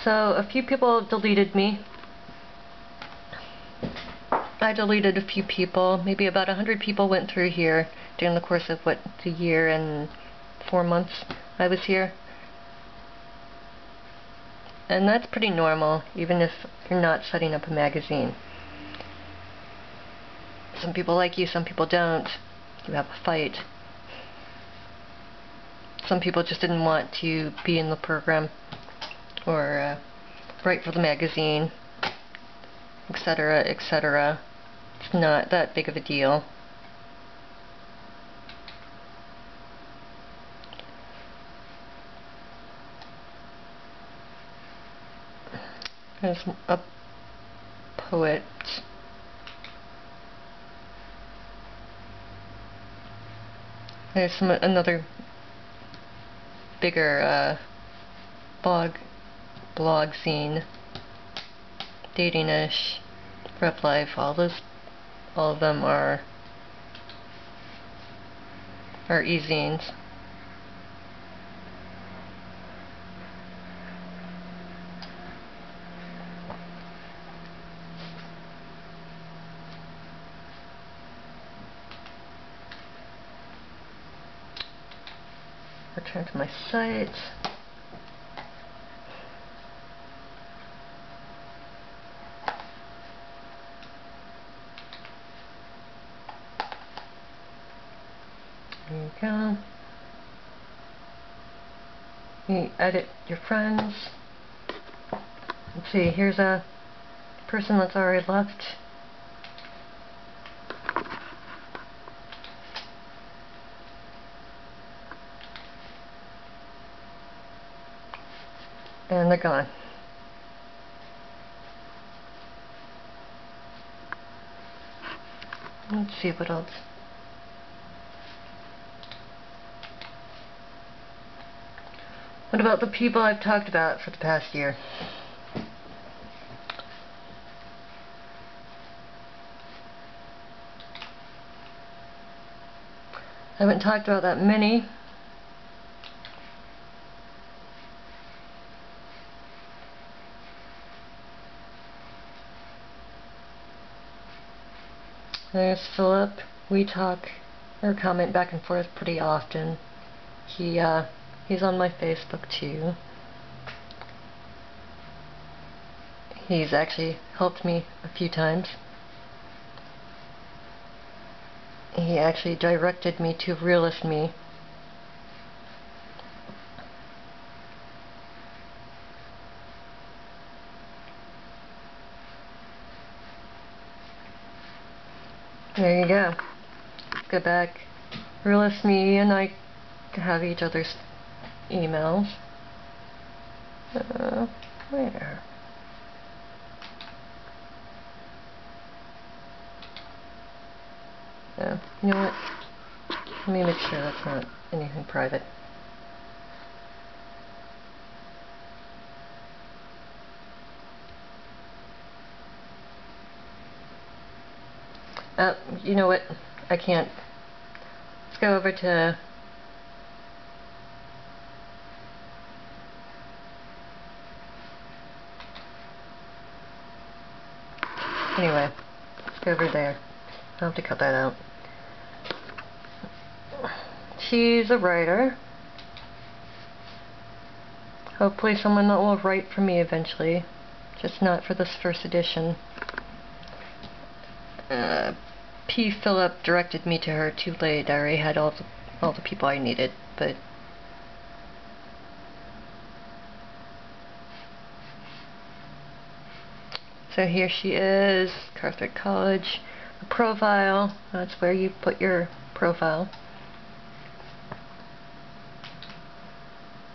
So a few people deleted me. I deleted a few people. Maybe about 100 people went through here during the course of the year and 4 months I was here. And that's pretty normal, even if you're not setting up a magazine. Some people like you, some people don't. You have a fight. Some people just didn't want to be in the program or write for the magazine, etc., etc. It's not that big of a deal. There's a poet. There's another bigger blog scene, Dating-ish, Rev Life. All of them are e-zines. Return to my site. There you go. You edit your friends. Let's see, here's a person that's already left. And they're gone. Let's see what else. What about the people I've talked about for the past year? I haven't talked about that many. There's Philip. We talk or comment back and forth pretty often. He's on my Facebook too. He's actually helped me a few times. He actually directed me to Realist Me. There you go. Go back. Realist Me and I have each other's emails. Where? Yeah, you know what? Let me make sure that's not anything private. You know what? I can't. Let's go over to anyway, let's go over there. I'll have to cut that out. She's a writer. Hopefully someone that will write for me eventually. Just not for this first edition. P. Philip directed me to her too late. I already had all the people I needed, but so here she is, Catholic College. A profile, that's where you put your profile.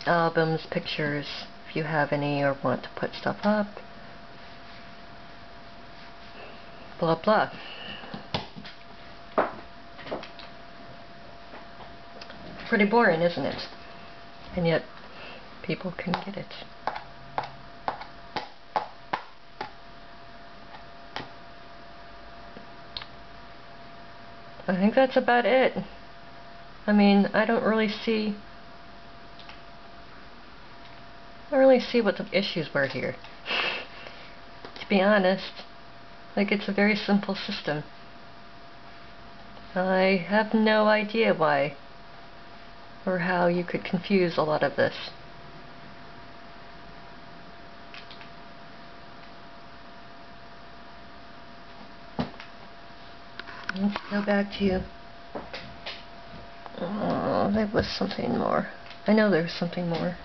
Albums, pictures, if you have any or want to put stuff up. Blah blah. Pretty boring, isn't it? And yet, people can get it. I think that's about it. I mean, I don't really see don't really see what the issues were here. To be honest, like, it's a very simple system. I have no idea why or how you could confuse a lot of this. Let's go back to... Oh, there was something more. I know there was something more.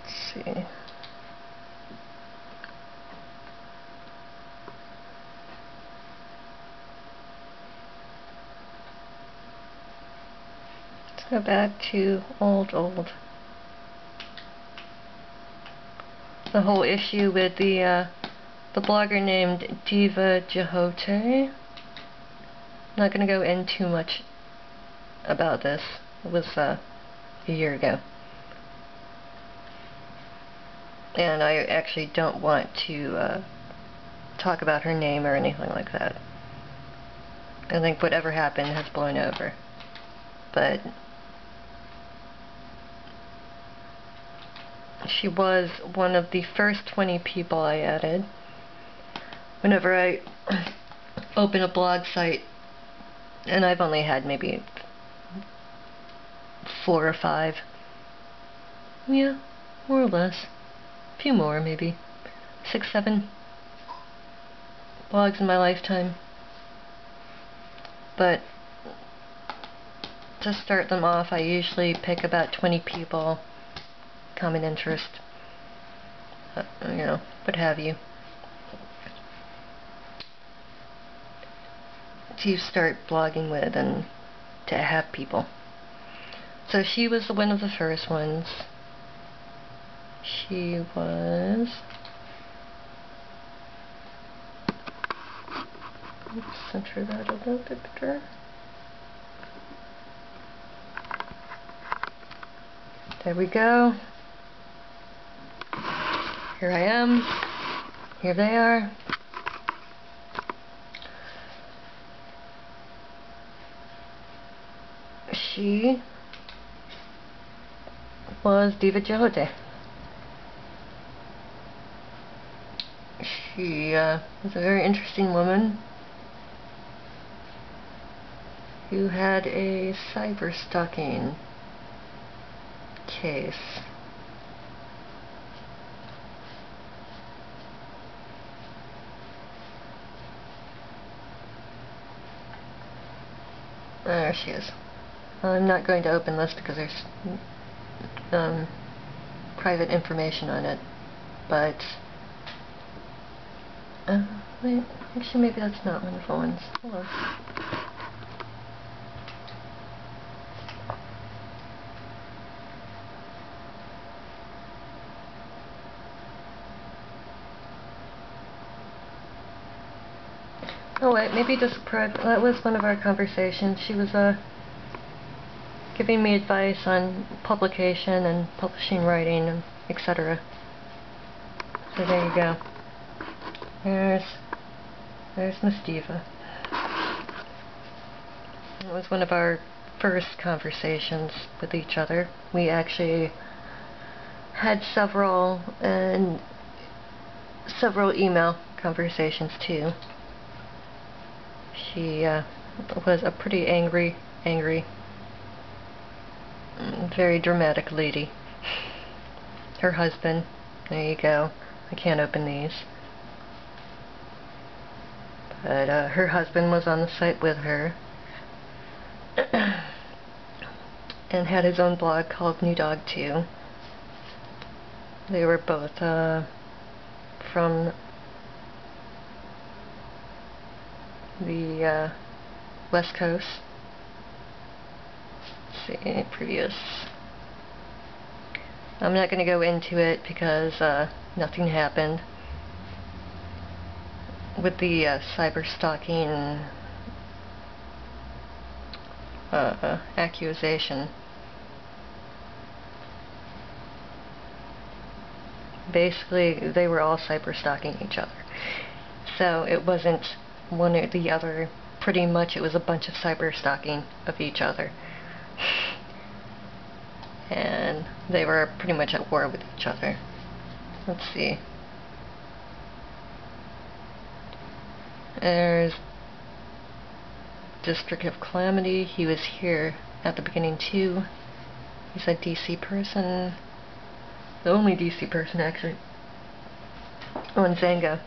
Let's see. Let's go back to old. The whole issue with the blogger named Diva Jehote. I'm not going to go in too much about this. It was a year ago. And I actually don't want to talk about her name or anything like that. I think whatever happened has blown over. But she was one of the first 20 people I added. Whenever I open a blog site, and I've only had maybe 4 or 5. Yeah, more or less. A few more, maybe. 6, 7 blogs in my lifetime. But to start them off, I usually pick about 20 people, common interest, you know, what have you, to start blogging with and to have people. So she was one of the first ones. She was... Let's center that a little bit better. There we go. Here I am. Here they are. She was Diva Jehote. She was a very interesting woman who had a cyber stalking case. There she is. I'm not going to open this because there's private information on it, but wait, actually maybe that's not one of the ones. Hold on. Oh wait, maybe just that was one of our conversations. She was giving me advice on publication and publishing, writing, and etc. So there you go. There's Miss Diva. It was one of our first conversations with each other. We actually had several email conversations too. She was a pretty angry, very dramatic lady. Her husband, there you go. I can't open these. But her husband was on the site with her and had his own blog called New Dog 2. They were both from the West Coast. Let's see, previous. I'm not going to go into it because nothing happened with the cyber stalking accusation. basically they were all cyber stalking each other. So it wasn't one or the other. Pretty much it was a bunch of cyber stalking of each other. And they were pretty much at war with each other. Let's see. There's District of Calamity. He was here at the beginning too. He's a DC person. The only DC person actually. Oh, and Xanga.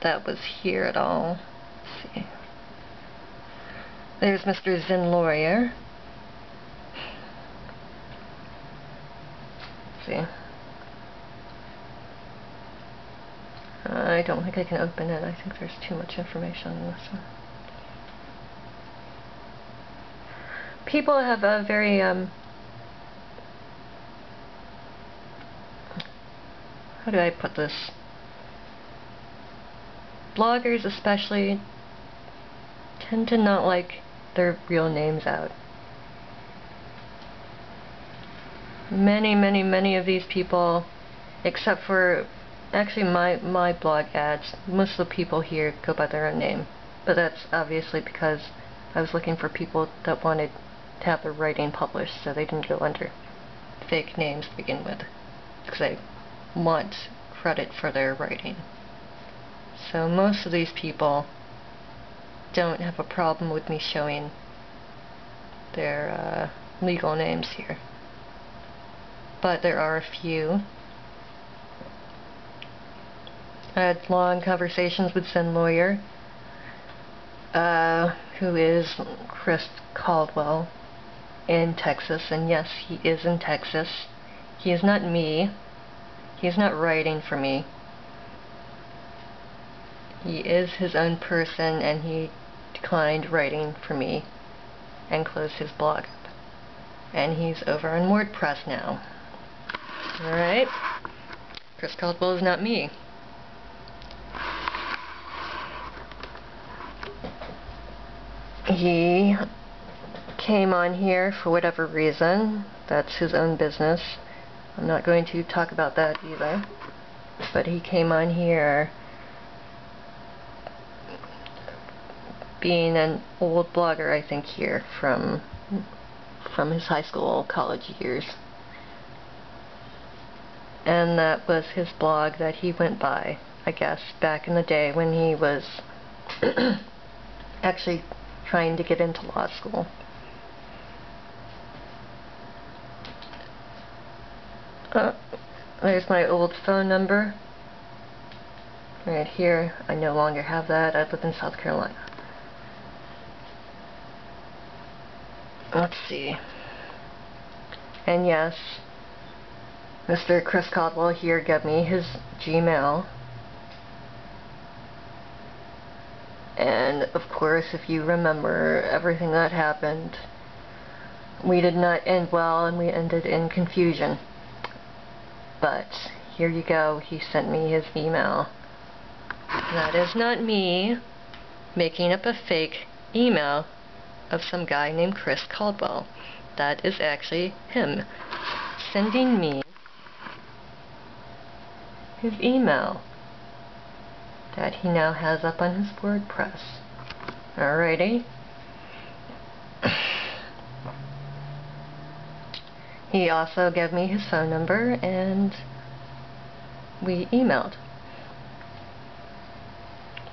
That was here at all. Let's see. There's Mr. Zen Lawyer. Let's see. I don't think I can open it. I think there's too much information on this one. People have a very, how do I put this? Bloggers especially tend to not like their real names out. Many of these people, except for actually my blog ads, most of the people here go by their own name. But that's obviously because I was looking for people that wanted to have their writing published, so they didn't go under fake names to begin with, because they want credit for their writing. So most of these people don't have a problem with me showing their legal names here. But there are a few. I had long conversations with Zen Lawyer, who is Chris Caldwell in Texas, and yes, he is in Texas. He is not me. He is not writing for me. He is his own person, and he declined writing for me and closed his blog up. And he's over on WordPress now. Alright? Chris Caldwell is not me. He came on here for whatever reason. That's his own business. I'm not going to talk about that either. But he came on here being an old blogger, I think, here from his high school, college years. And that was his blog that he went by, I guess, back in the day when he was actually trying to get into law school. There's my old phone number. Right here. I no longer have that. I live in South Carolina. Let's see. And yes, Mr. Chris Caldwell here gave me his Gmail. And of course, if you remember everything that happened, we did not end well, and we ended in confusion. But here you go, he sent me his email. That is not me making up a fake email of some guy named Chris Caldwell. That is actually him sending me his email that he now has up on his WordPress. Alrighty. He also gave me his phone number, and we emailed.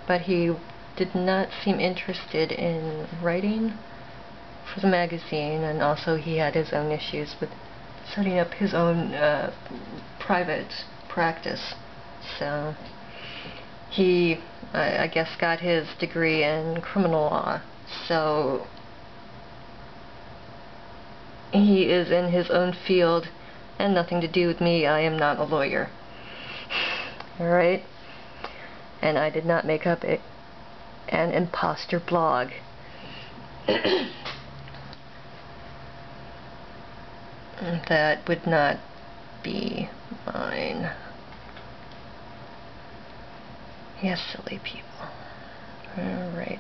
But he did not seem interested in writing for the magazine, and also he had his own issues with setting up his own private practice. So he, I guess, got his degree in criminal law. So he is in his own field and nothing to do with me. I am not a lawyer. Alright? And I did not make up an imposter blog. That would not be mine. Yes, silly people. Alright.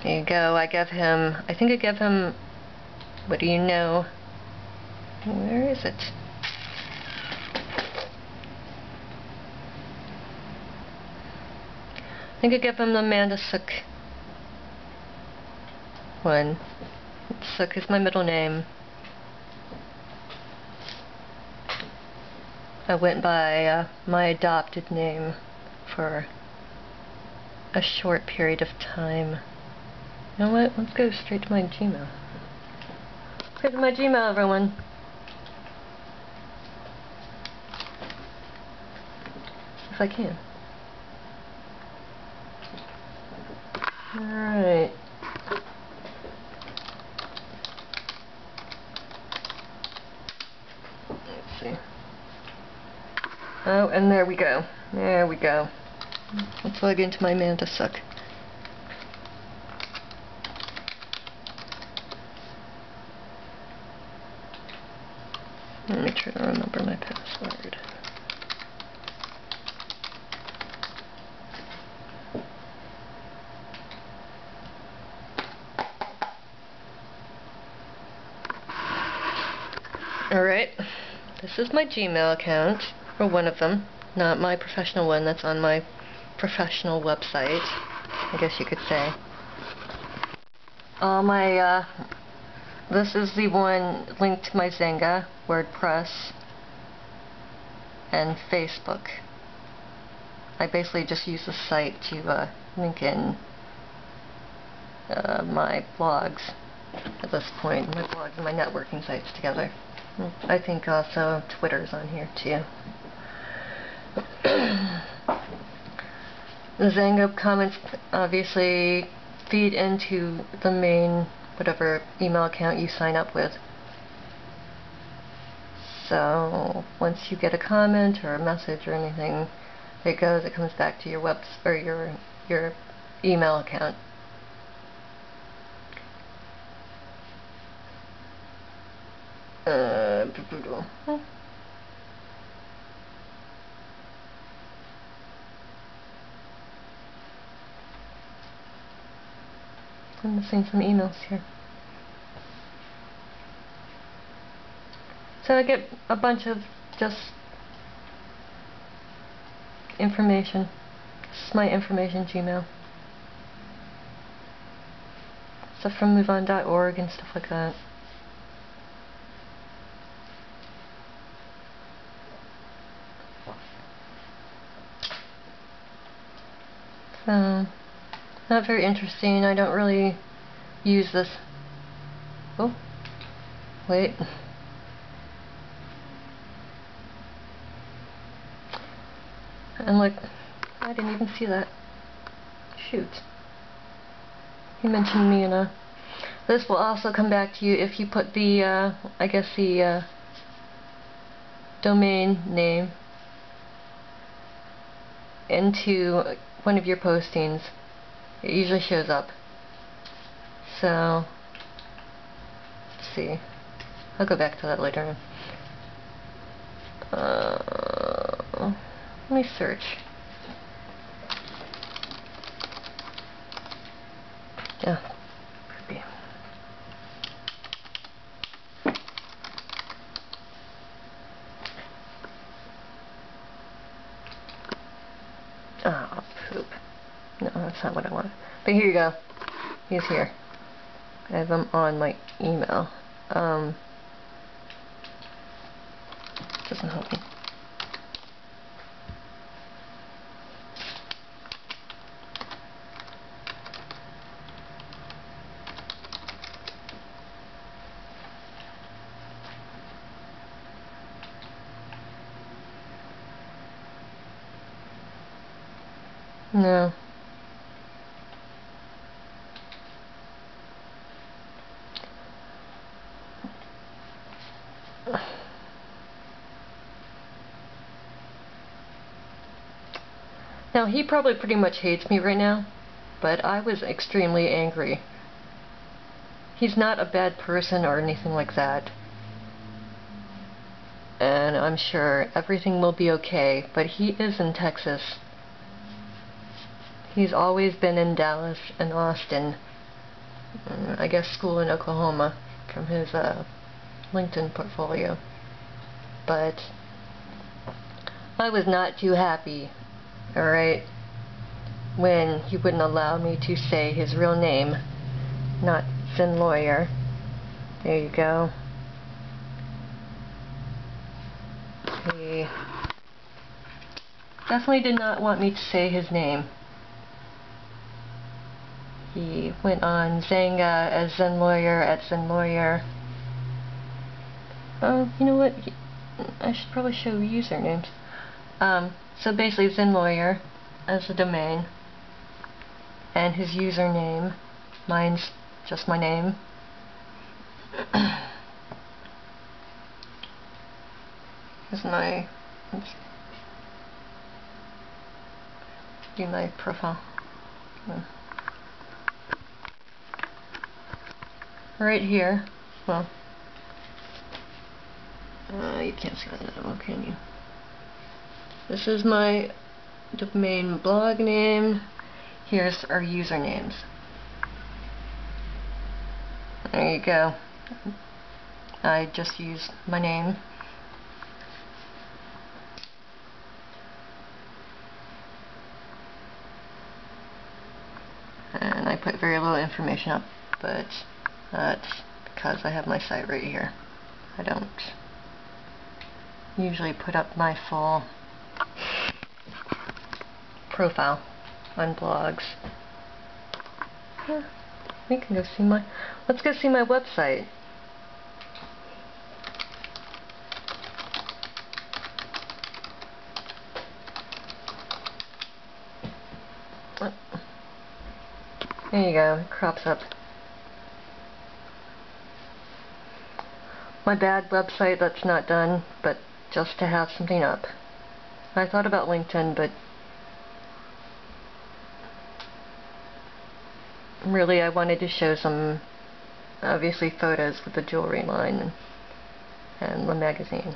There you go. I think I gave him, what do you know? Where is it? I think I give him the Amanda Sook one. Sook is my middle name. I went by my adopted name for a short period of time. You know what? Let's go straight to my Gmail. Let's go to my Gmail, everyone. If I can. Alright. Let's see. Oh, and there we go. There we go. Let's log into my Amanda Sook. Let me try to remember my password. Alright, this is my Gmail account, or one of them, not my professional one that's on my professional website, I guess you could say. All my, this is the one linked to my Xanga, WordPress, and Facebook. I basically just use the site to link in my blogs at this point, my blogs and my networking sites together. I think also Twitter's on here too. The Xanga comments obviously feed into the main whatever email account you sign up with. So once you get a comment or a message or anything, it comes back to your or your email account. I'm missing some emails here. So I get a bunch of just information. This is my information Gmail. Stuff from moveon.org and stuff like that. So, not very interesting. I don't really use this. Oh, wait. And look, I didn't even see that. Shoot. You mentioned me in a... This will also come back to you if you put the, I guess the domain name into one of your postings. It usually shows up. So, let's see. I'll go back to that later. Let me search. Yeah, could be. Oh, poop. No, that's not what I want. But here you go. He's here. I have him on my email. Doesn't help me. No. Now, he probably pretty much hates me right now, but I was extremely angry. He's not a bad person or anything like that. And I'm sure everything will be okay, but he is in Texas. He's always been in Dallas and Austin. I guess school in Oklahoma from his LinkedIn portfolio. But I was not too happy, alright, when he wouldn't allow me to say his real name, not Zen Lawyer. There you go. He definitely did not want me to say his name. He went on Xanga as Zen Lawyer at Zen Lawyer. Oh, you know what? I should probably show usernames. So basically Zen Lawyer as a domain, and his username, mine's just my name. Here's my, oops, do my profile. Right here, well, you can't see that well, can you? This is my domain blog name. Here's our usernames. There you go. I just used my name. And I put very little information up, but that's because I have my site right here. I don't usually put up my full profile on blogs. We can go see my, let's go see my website. There you go, it crops up. My bad website that's not done, but just to have something up. I thought about LinkedIn, but really I wanted to show some, obviously, photos with the jewelry line and the magazine.